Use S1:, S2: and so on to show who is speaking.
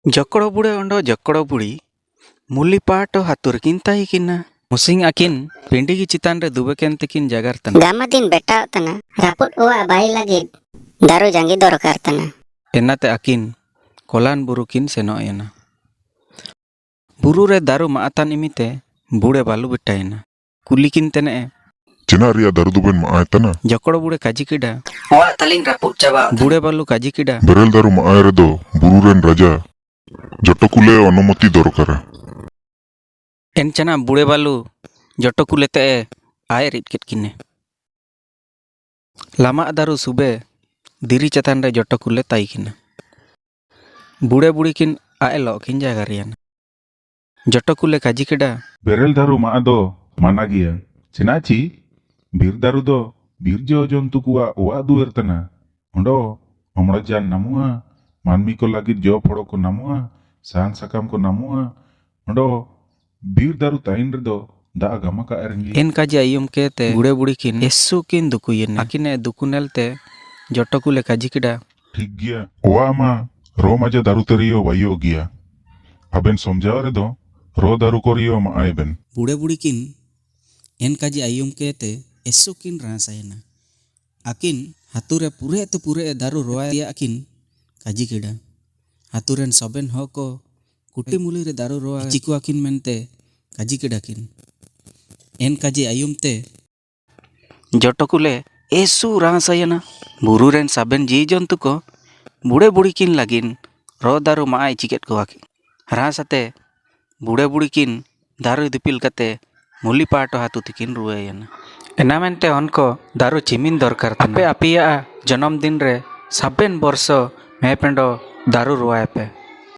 S1: जकड़ो बुड़े अंडो जकड़ो बुड़ी मुली पाटो हातुर किन ताई किना मुसिंग आकिन पिंडी की चितान रे दुबे केन तकिन जगार तना
S2: गामादीन बेटा तना रापुट ओआ बाई लगे दारू जांगी दरकार तना
S1: एनाते आकिन कोलान बुरु किन सेनो एना बुरु रे दारू मातान इमिते बुड़े बालू बेटाइना कुली किन तने
S3: चेना रिया दारू दुबेन माआय तना
S1: जकड़ो बुड़े काजी किडा
S2: ओआ तलिंग रापुट चाबा
S1: बुड़े बालू काजी किडा
S3: बेरेल दारू माआय रेदो बुरु रेन राजा जटकुले अनुमति दरकार
S1: एन चना बुड़े बालू जटो कुलेते आय रिटकेट किने लामा दारू सुबे दिरी चतान रे जटो कुले ताई किना बुड़े बुड़ी किन आय लो किन जागा रियाना जटो कुले काजी किडा
S4: बेरेल दारू मा दो माना गिया चेनाची बीर दारू दो बीर जो जंतु कुआ ओआ दुएर तना ओंडो हमड़ा जान नामुआ मानमी को लगी जो फड़ो को नामुआ सान सकाम को नामुआ ओंडो बीर दारू ताइन रे दो दा गमा का एरंगी
S1: एन काजी आयुम केते बुड़े बुड़ी किन एसु किन दुकुयेना आकिने दुकुनेलते जटो कुले काजी किडा
S4: ठीक गिया ओआ मा रो मजा दारू तरियो वायो गिया अबेन समझाओ रे दो रो दारू कोरियो मा आयबेन
S1: बुड़े बुड़ी किन एन काजी आयुम केते एसु किन रासायना आकिन हातुरे पूरे दारू रोया आकिन काजी किडा हातुरेन सबेन हो को कुटी मुली रे दारू रोआ चिकु आकिन मेनते काजी किडा किन एन काजी आयुम ते जटकुले एसु रासायना बुरु रेन सबेन जी जंतु को बुड़े बुड़ी किन लागिन रो दारू माय चिकेट को आकिन रासाते बुड़े बुड़ी किन दारू दिपिल कते मुली पाटो हातु तिकिन रुएयना एना मेनते उनको दारू चिमिन दरकार तना आपे आपिया जन्मदिन रे सबेन वर्ष मैं पेंडो दारू रुआए पे